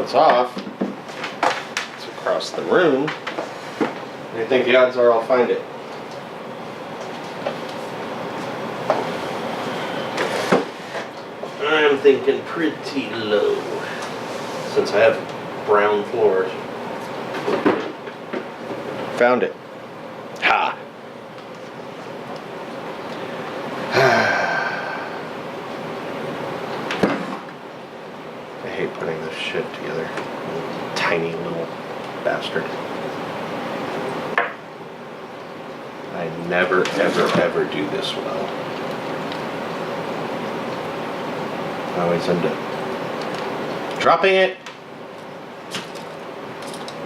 it's off, it's across the room, I think the odds are I'll find it. I'm thinking pretty low, since I have brown floors. Found it. Ha! I hate putting this shit together. Tiny little bastard. I never, ever do this well. I always end up dropping it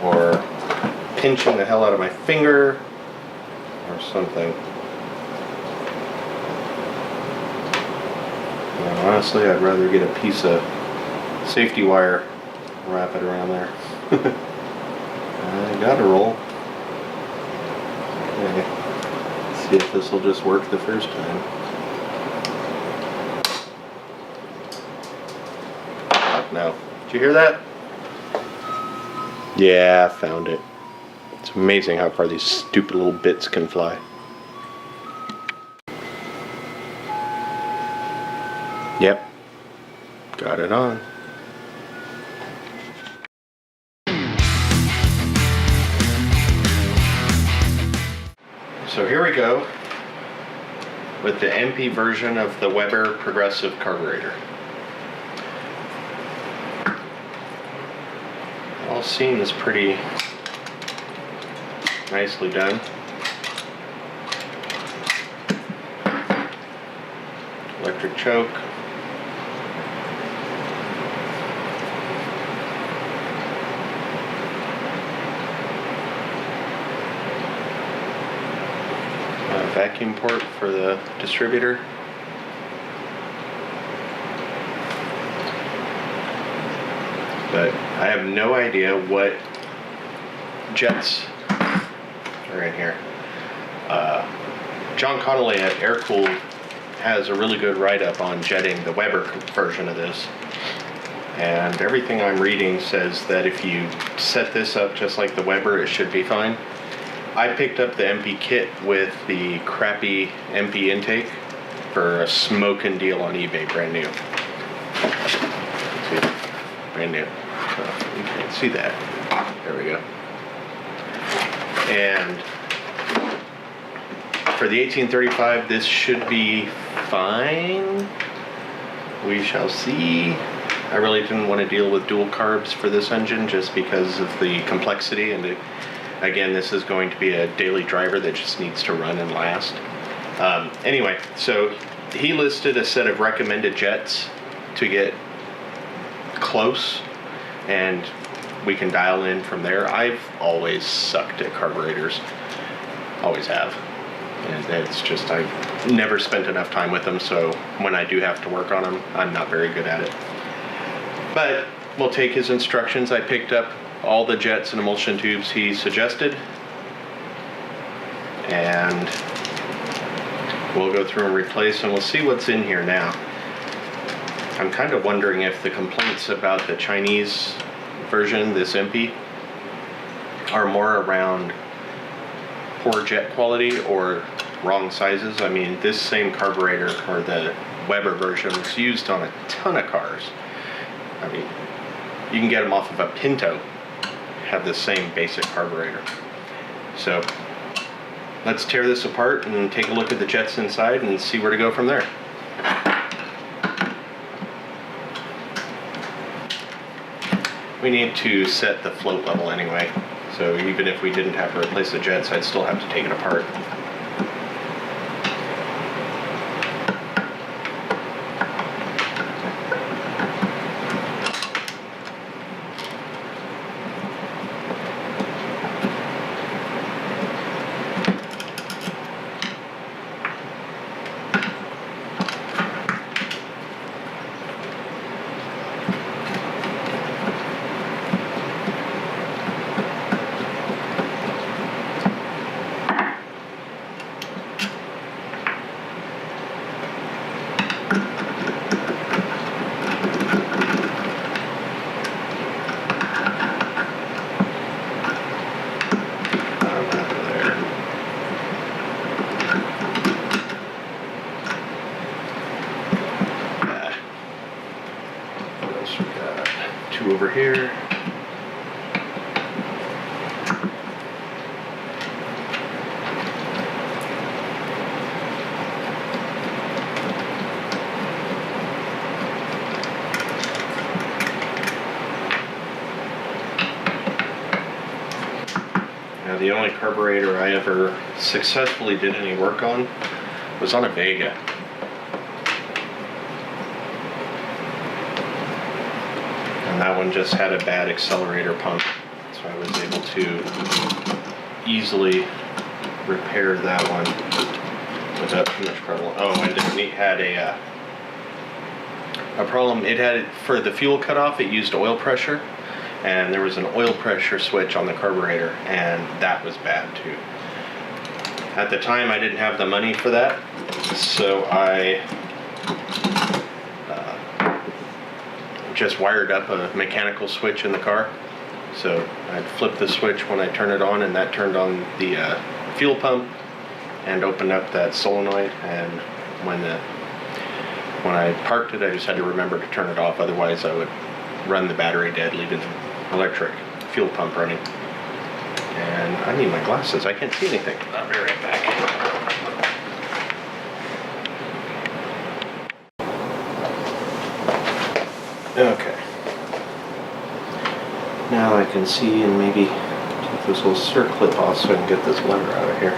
or pinching the hell out of my finger or something. And honestly, I'd rather get a piece of safety wire, wrap it around there. I got a roll. Okay. See if this will just work the first time. No. Did you hear that? Yeah, I found it. It's amazing how far these stupid little bits can fly. Yep. Got it on. So here we go with the Empi version of the Weber progressive carburetor. All seems pretty nicely done. Electric choke. Vacuum port for the distributor. But I have no idea what jets are in here. John Connolly at Air-Cooled has a really good write-up on jetting the Weber version of this. And everything I'm reading says that if you set this up just like the Weber, it should be fine. I picked up the Empi kit with the crappy Empi intake for a smoking deal on eBay, brand new. Brand new. So you can't see that. There we go. And for the 1835, this should be fine. We shall see. I really didn't want to deal with dual carbs for this engine just because of the complexity, and again, this is going to be a daily driver that just needs to run and last. Anyway, so he listed a set of recommended jets to get close, and we can dial in from there. I've always sucked at carburetors. Always have. And it's just, I've never spent enough time with them, so when I do have to work on them, I'm not very good at it. But we'll take his instructions. I picked up all the jets and emulsion tubes he suggested, and we'll go through and replace, and we'll see what's in here now. I'm kind of wondering if the complaints about the Chinese version, this Empi, are more around poor jet quality or wrong sizes. I mean, this same carburetor, or the Weber version, was used on a ton of cars. I mean, you can get them off of a Pinto, have the same basic carburetor. So let's tear this apart and take a look at the jets inside and see where to go from there. We need to set the float level anyway, so even if we didn't have to replace the jets, I'd still have to take it apart. here. Now the only carburetor I ever successfully did any work on was on a Vega. And that one just had a bad accelerator pump, so I was able to easily repair that one without too much trouble. Oh, and it had a problem. It had, for the fuel cutoff, it used oil pressure, and there was an oil pressure switch on the carburetor, and that was bad too. At the time, I didn't have the money for that, so I just wired up a mechanical switch in the car. So I'd flip the switch when I turn it on, and that turned on the fuel pump and opened up that solenoid. And when I parked it, I just had to remember to turn it off. Otherwise, I would run the battery dead, leaving the electric fuel pump running. And I need my glasses. I can't see anything. I'll be right back. Okay. Now I can see, and maybe take this little circlip off so I can get this lever out of here.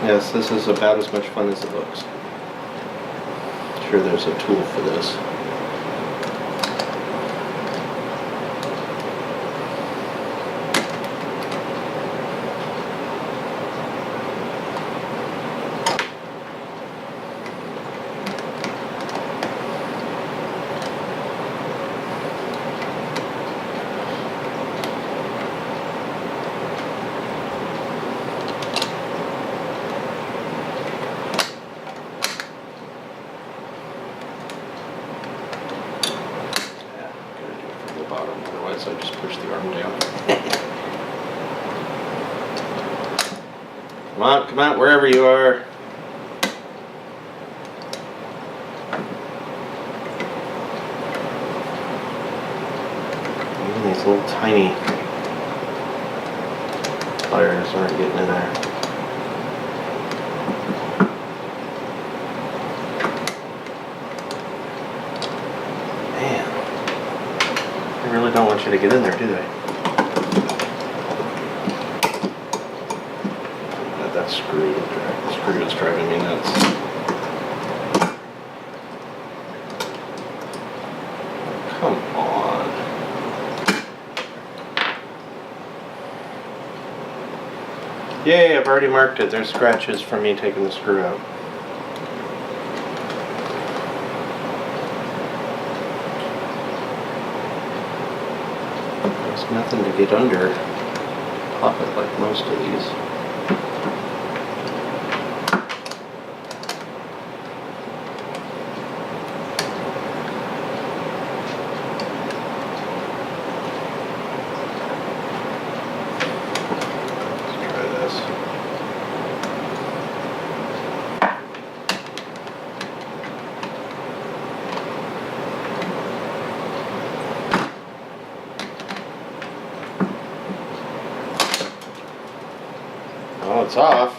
Yes, this is about as much fun as it looks. Sure, there's a tool for this. Otherwise, I just push the arm down. Come on, wherever you are. Even these little tiny pliers aren't getting in there. Don't want you to get in there, do they? That screw is driving me nuts. Come on. Yay, I've already marked it. There's scratches from me taking the screw out. Nothing to get under. Pop it like most of these. Let's try this. Oh, it's off.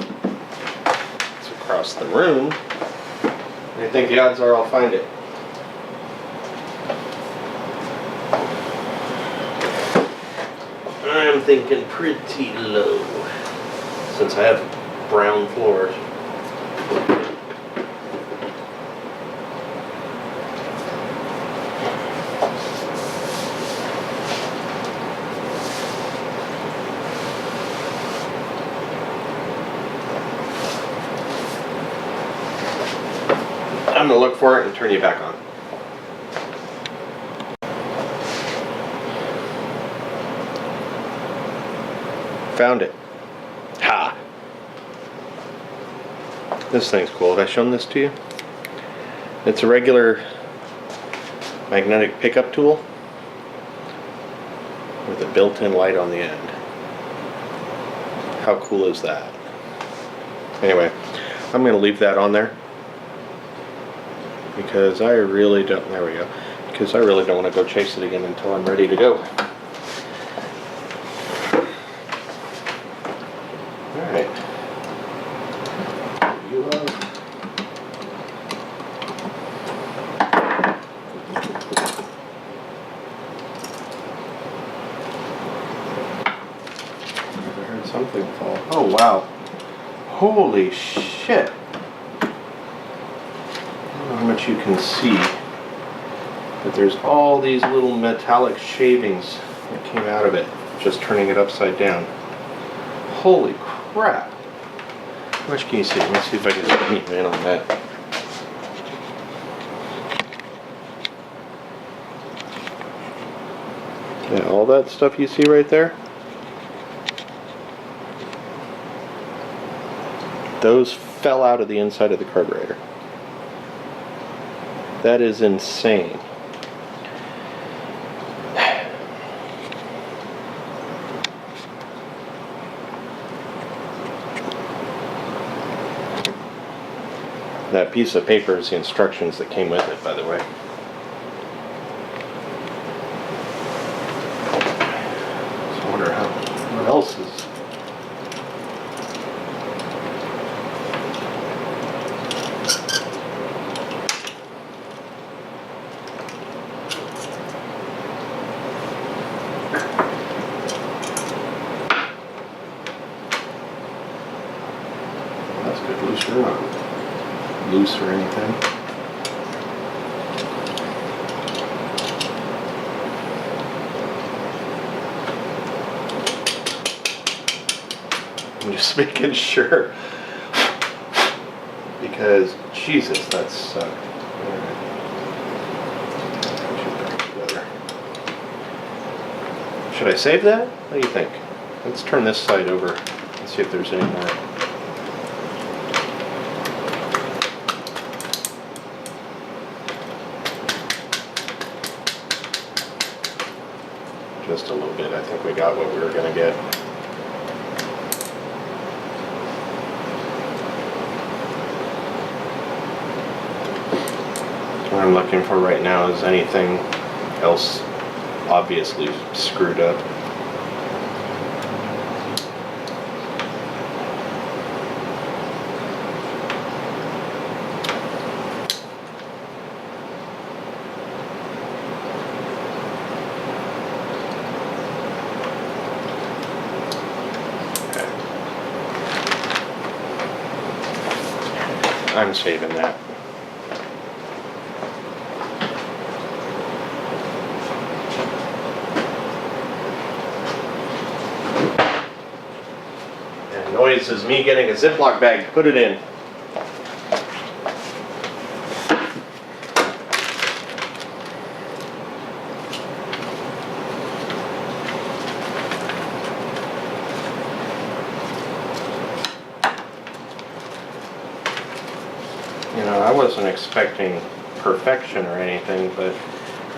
It's across the room. What do you think the odds are I'll find it? I'm thinking pretty low, since I have brown floors. I'm going to look for it and turn you back on. Found it. Ha! This thing's cool. Have I shown this to you? It's a regular magnetic pickup tool with a built-in light on the end. How cool is that? Anyway, I'm going to leave that on there because I really don't, there we go, because I really don't want to go chase it again until I'm ready to go. Alright. You I heard something fall. Oh wow. Holy shit. I don't know how much you can see, but there's all these little metallic shavings that came out of it, just turning it upside down. Holy crap. How much can you see? Let's see if I can zoom you in on that. Yeah, all that stuff you see right there, those fell out of the inside of the carburetor. That is insane. That piece of paper is the instructions that came with it, by the way. So I wonder what else is. That's good. Looser on. Loose or anything. I'm just making sure because Jesus, that sucked. Alright. Should I save that? What do you think? Let's turn this side over and see if there's any more. Just a little bit. I think we got what we were going to get. What I'm looking for right now is anything else obviously screwed up. I'm saving that. And noise is me getting a Ziploc bag to put it in. You know, I wasn't expecting perfection or anything, but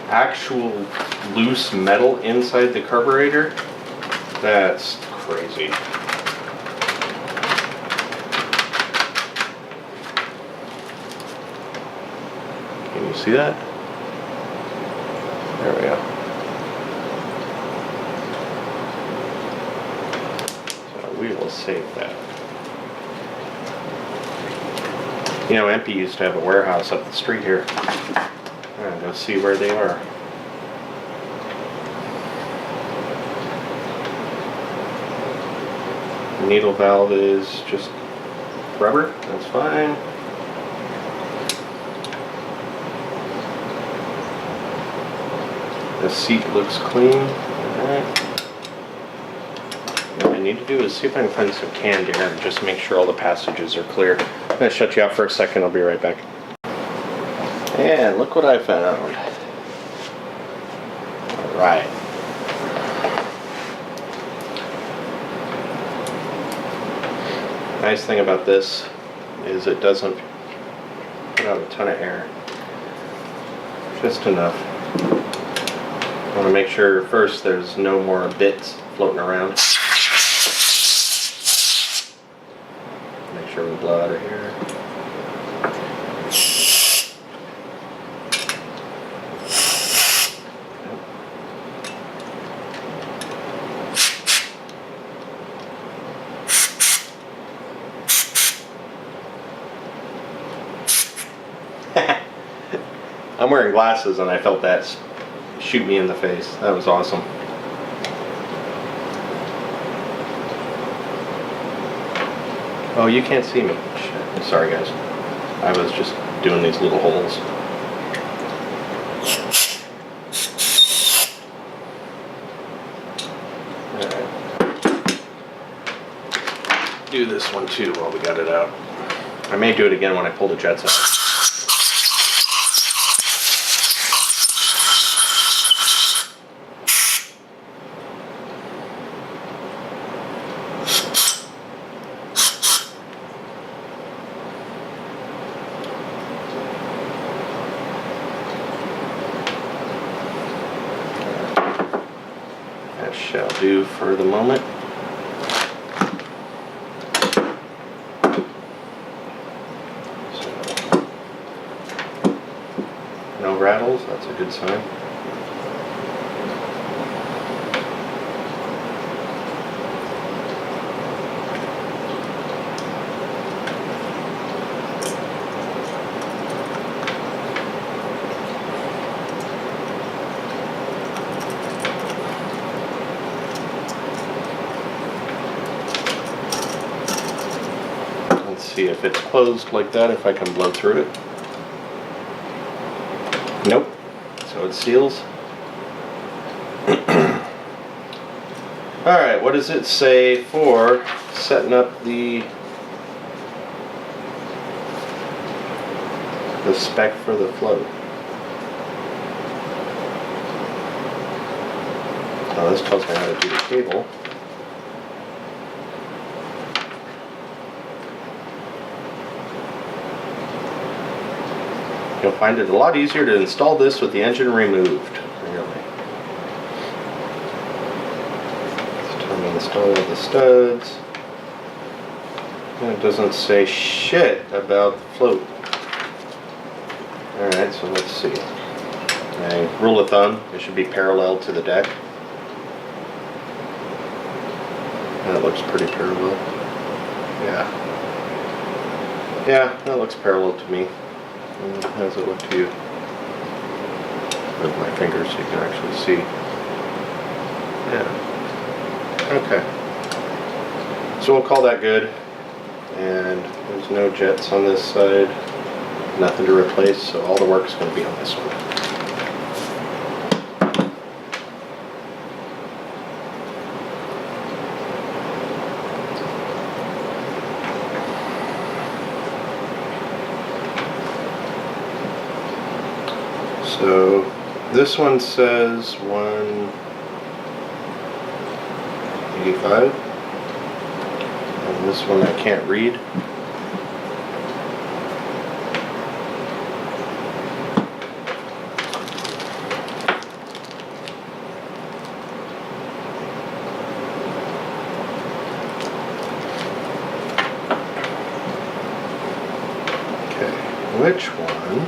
actual loose metal inside the carburetor, that's crazy. Can you see that? There we go. So we will save that. You know, Empi used to have a warehouse up the street here. I'm gonna go see where they are. The needle valve is just rubber, that's fine. The seat looks clean. Alright. What I need to do is see if I can find some canned air and just make sure all the passages are clear. I'm going to shut you out for a second, I'll be right back. And look what I found. Alright. Nice thing about this is it doesn't put out a ton of air. Just enough. I want to make sure first there's no more bits floating around. Make sure we blow out of here. I'm wearing glasses and I felt that shoot me in the face. That was awesome. Oh, you can't see me. Shit. Sorry guys. I was just doing these little holes. Alright. Do this one too while we got it out. I may do it again when I pull the jets out. That shall do for the moment. So, no rattles, that's a good sign. See if it's closed like that, if I can blow through it. Nope. So it seals. Alright, what does it say for setting up the spec for the float? Oh, this tells me how to do the cable. You'll find it a lot easier to install this with the engine removed. Really. It's time to install the studs. And it doesn't say shit about the float. Alright, so let's see. Okay, rule of thumb, it should be parallel to the deck. That looks pretty parallel. Yeah. Yeah, that looks parallel to me. How does it look to you? With my fingers so you can actually see. Yeah. Okay. So we'll call that good. And there's no jets on this side. Nothing to replace, so all the work is going to be on this one. So this one says 185, and this one I can't read. Okay, which one?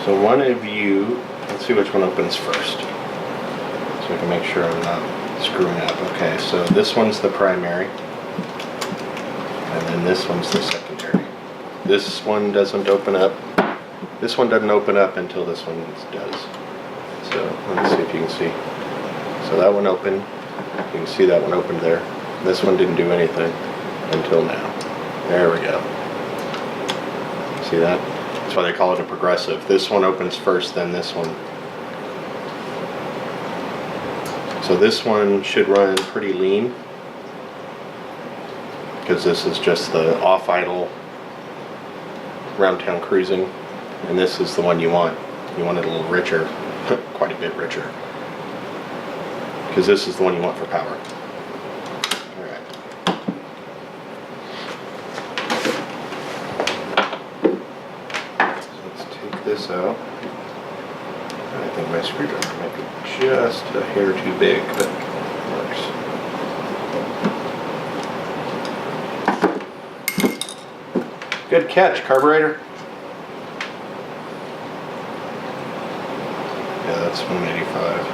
So one of you, let's see which one opens first, so I can make sure I'm not screwing up. Okay, so this one's the primary, and then this one's the secondary. This one doesn't open up. This one doesn't open up until this one does. So let's see if you can see. So that one opened. You can see that one opened there. This one didn't do anything until now. There we go. See that? That's why they call it a progressive. This one opens first, then this one. So this one should run pretty lean, because this is just the off-idle round town cruising, and this is the one you want. You want it a little richer, quite a bit richer, because this is the one you want for power. Alright. this out. I think my screwdriver might be just a hair too big, but it works. Good catch, carburetor. Yeah, that's 185.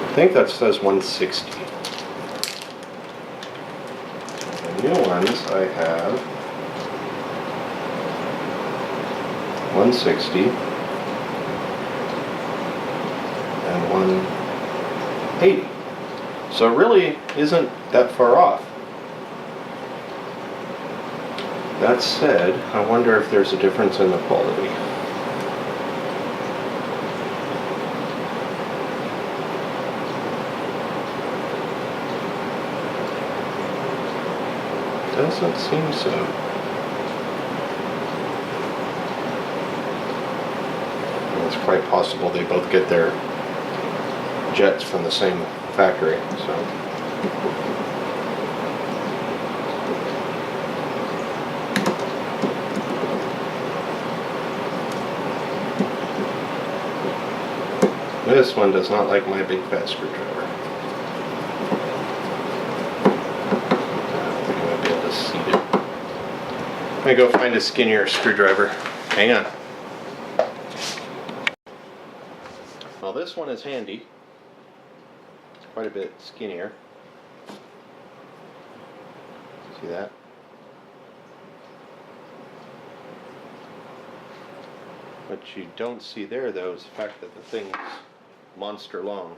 I think that says 160. The new ones I have 160 and 180. So it really isn't that far off. That said, I wonder if there's a difference in the quality. Doesn't seem so. It's quite possible they both get their jets from the same factory, so. This one does not like my big fat screwdriver. I'm gonna go find a skinnier screwdriver. Hang on. Well, this one is handy. It's quite a bit skinnier. See that? What you don't see there, though, is the fact that the thing's monster long.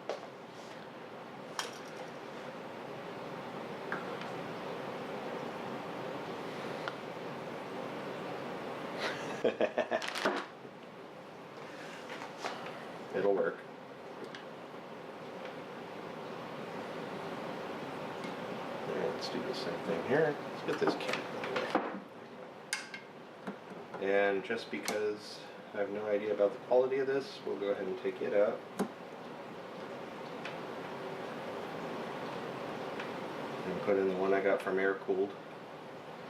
It'll work. Let's do the same thing here. Let's get this cap out of the way. And just because I have no idea about the quality of this, we'll go ahead and take it out. And put in the one I got from Air Cooled,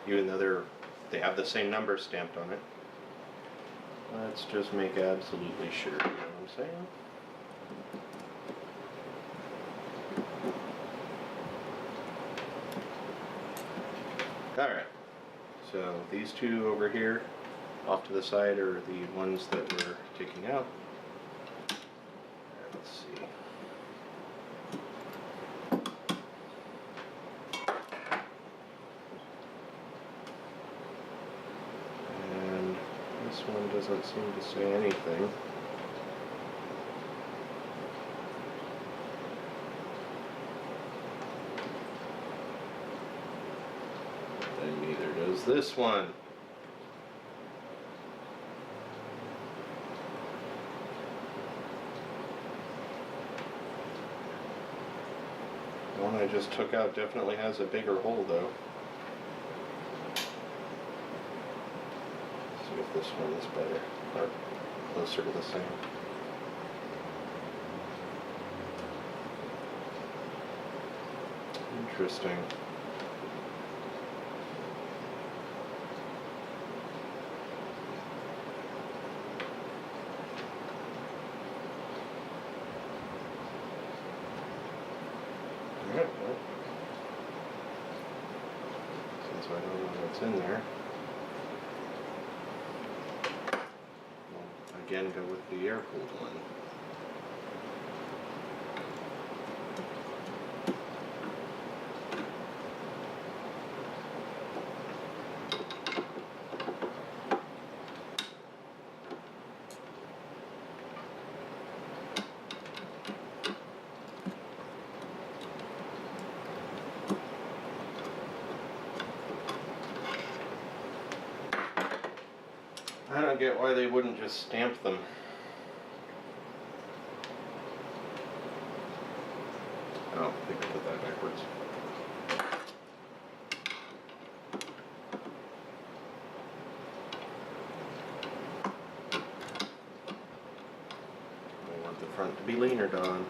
even though they have the same number stamped on it. Let's just make absolutely sure, you know what I'm saying? Alright, so these two over here, off to the side, are the ones that we're taking out. Let's see. This one doesn't seem to say anything. And neither does this one. The one I just took out definitely has a bigger hole, though. If this one is better, or closer to the same. Interesting. Alright, well, since I don't know what's in there, again, go with the air-cooled one. I don't get why they wouldn't just stamp them. Oh, I think I put that backwards. I want the front to be leaner, Don.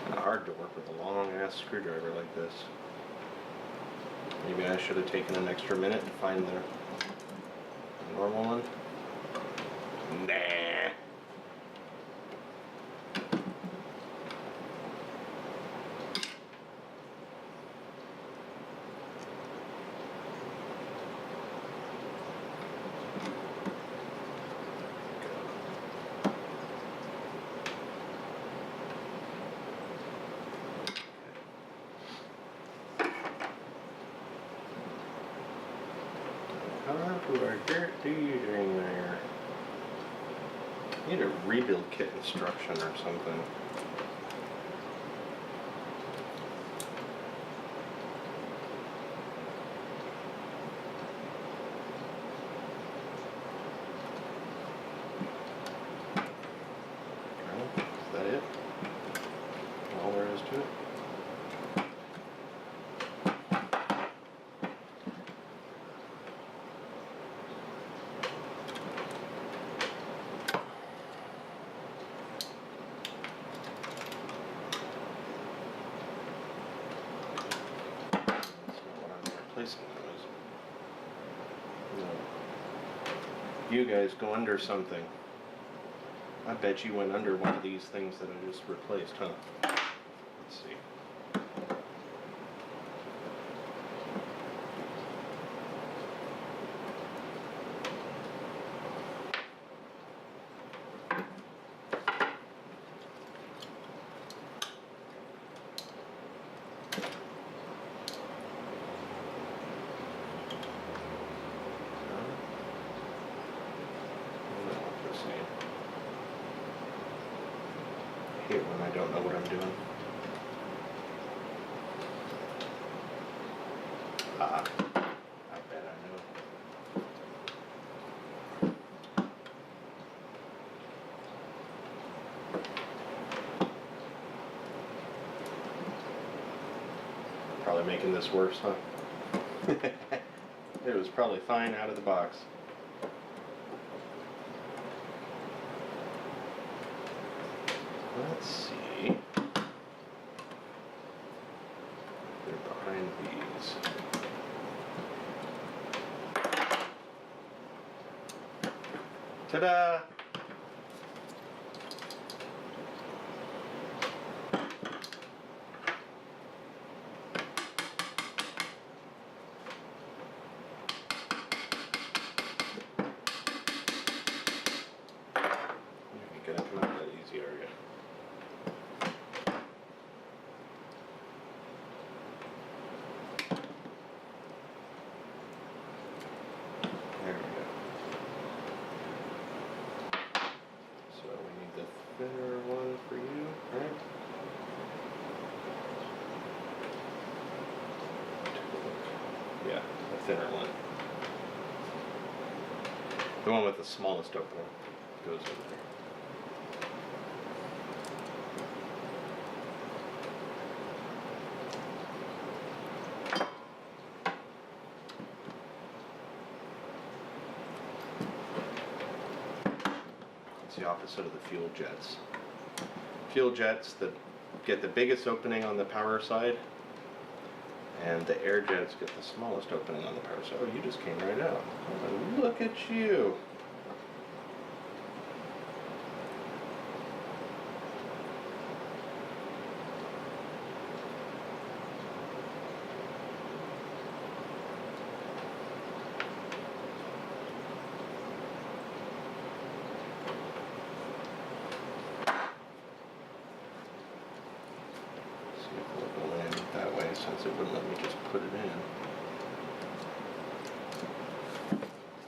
Kind of hard to work with a long ass screwdriver like this. Maybe I should have taken an extra minute to find the normal one. Nah. What are you doing there? Need a rebuild kit instruction or something. Is that it? All there is to it? Replacing those. No. You guys go under something. I bet you went under one of these things that I just replaced, huh? Let's see. I hate when I don't know what I'm doing. I bet I know. Probably making this worse, huh? It was probably fine out of the box. Let's see. They're behind these. Ta-da! You're gonna come out that easy, are you? Thinner one for you, right? Yeah, the thinner one. The one with the smallest opening goes over there. It's the opposite of the fuel jets. Fuel jets that get the biggest opening on the power side, and the air jets get the smallest opening on the power side. Oh, you just came right out. Oh, look at you. Since it wouldn't let me just put it in.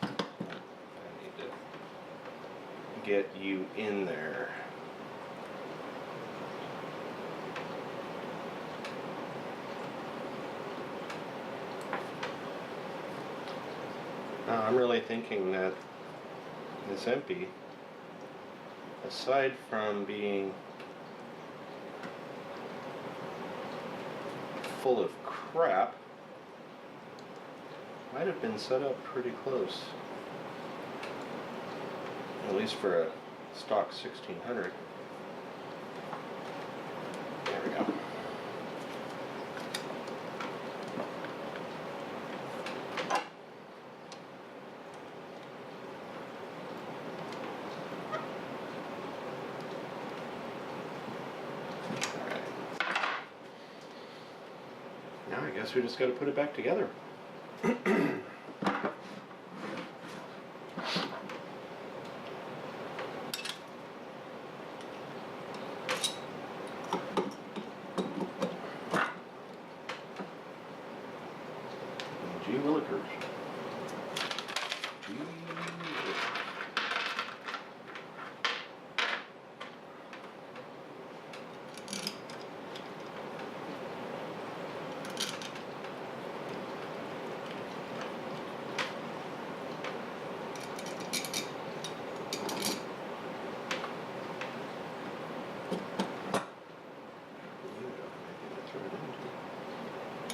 I need to get you in there. Now I'm really thinking that this Empi, aside from being full of crap, might have been set up pretty close, at least for a stock 1600. There we go. I guess we just got to put it back together. Gee willikers. Gee willikers.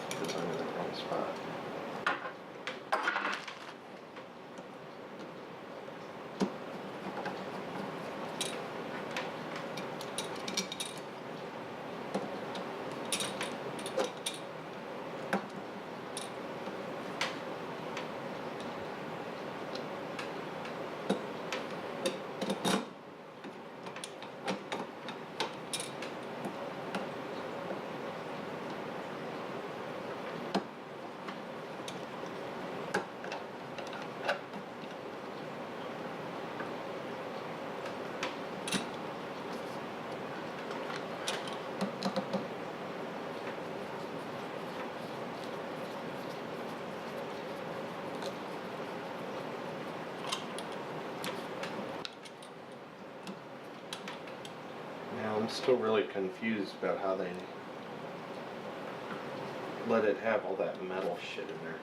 Because I'm in the wrong spot. I'm still really confused about how they let it have all that metal shit in there.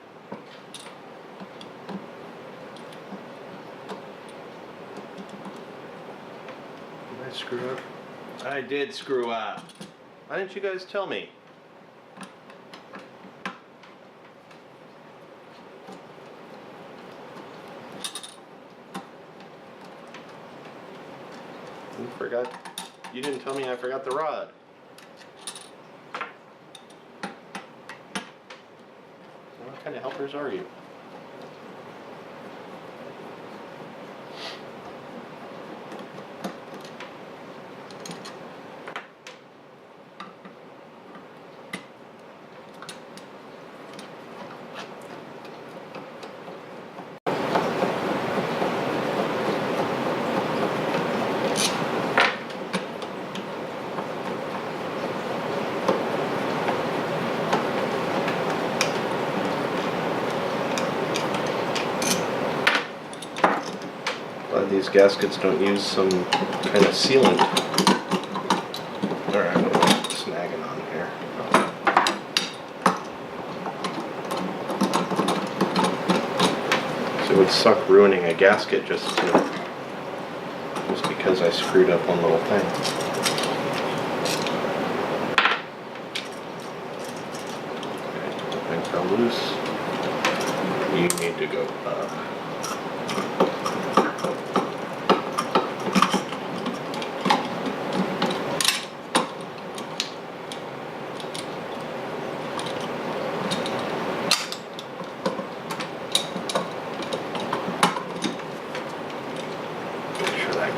Did I screw up? I did screw up. Why didn't you guys tell me? You forgot. You didn't tell me I forgot the rod. What kind of helpers are you? These gaskets don't use some kind of sealant. Alright, I'm snagging on here. So it would suck ruining a gasket just because I screwed up one little thing. Okay, the thing fell loose. You need to go up.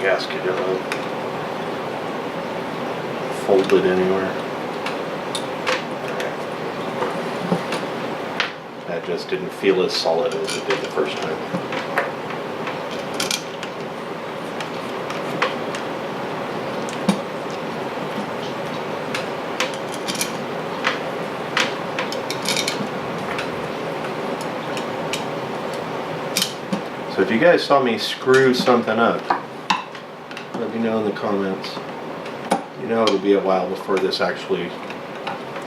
Gasket isn't folded anywhere. That just didn't feel as solid as it did the first time. So if you guys saw me screw something up, let me know in the comments. You know it'll be a while before this actually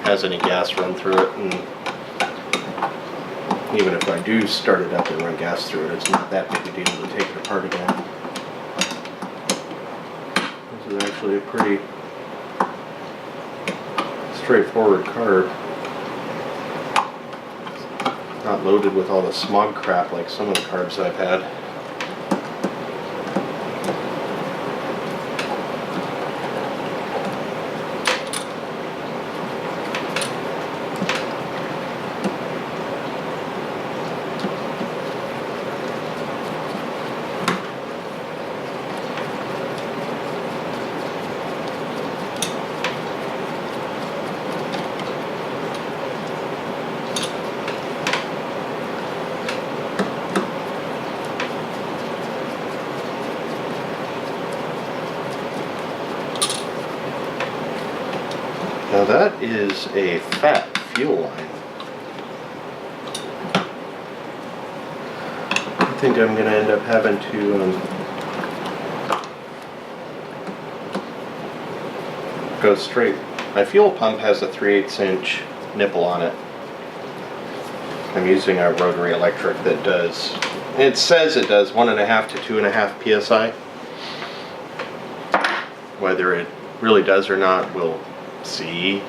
has any gas run through it, and even if I do start it up and run gas through it, it's not that big a deal to take it apart again. This is actually a pretty straightforward carb. Not loaded with all the smog crap like some of the carbs I've had. Now that is a fat fuel line. I think I'm going to end up having to go straight. My fuel pump has a 3/8 inch nipple on it. I'm using a rotary electric that does, it says it does 1.5 to 2.5 psi. Whether it really does or not, we'll see.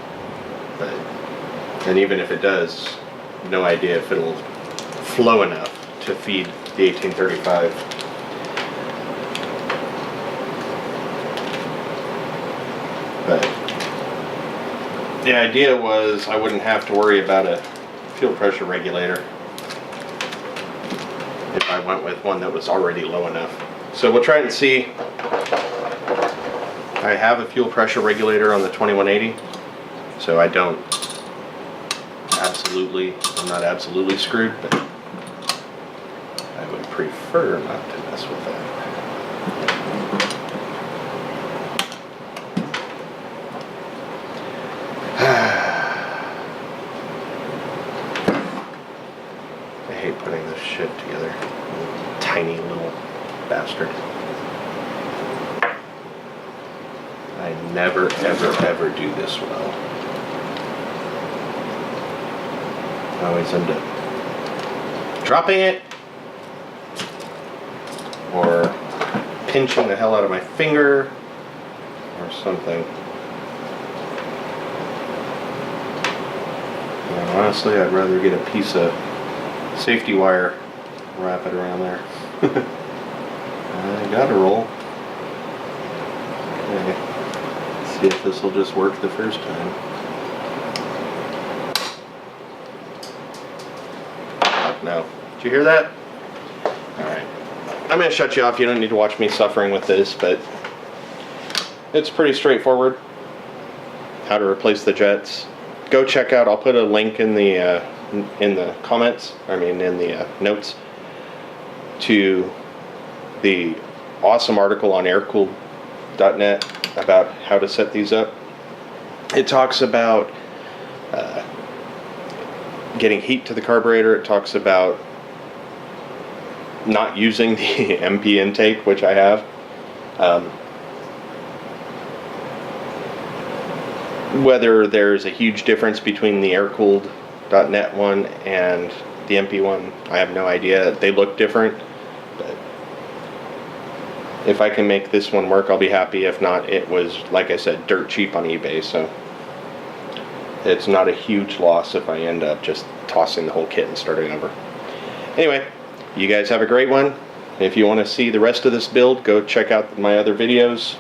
But, and even if it does, no idea if it'll flow enough to feed the 1835. But the idea was I wouldn't have to worry about a fuel pressure regulator if I went with one that was already low enough. So we'll try and see. I have a fuel pressure regulator on the 2180, so I don't I'm not absolutely screwed, but I would prefer not to mess with that. I hate putting this shit together. Tiny little bastard. I never, ever, ever do this well. I always end up dropping it or pinching the hell out of my finger or something. And honestly, I'd rather get a piece of safety wire, wrap it around there. I gotta roll. Okay. See if this will just work the first time. No. Did you hear that? Alright. I'm going to shut you off. You don't need to watch me suffering with this, but it's pretty straightforward. How to replace the jets. Go check out, I'll put a link in the comments, in the notes, to the awesome article on aircooled.net about how to set these up. It talks about getting heat to the carburetor. It talks about not using the Empi intake, which I have. Whether there's a huge difference between the aircooled.net one and the Empi one, I have no idea. They look different, but if I can make this one work, I'll be happy. If not, it was, like I said, dirt cheap on eBay, so it's not a huge loss if I end up just tossing the whole kit and starting over. Anyway, you guys have a great one. If you want to see the rest of this build, go check out my other videos,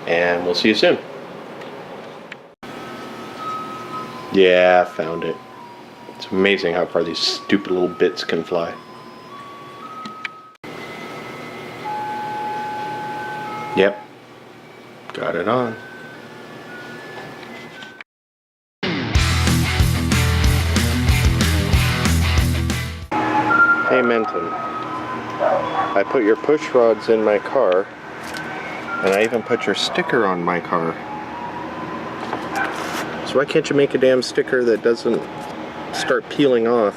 and we'll see you soon. Yeah, I found it. It's amazing how far these stupid little bits can fly. Yep, got it on. Hey Menton, I put your push rods in my car, and I even put your sticker on my car. So why can't you make a damn sticker that doesn't start peeling off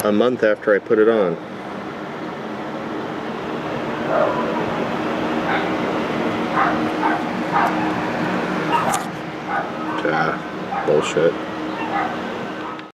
a month after I put it on? Bullshit.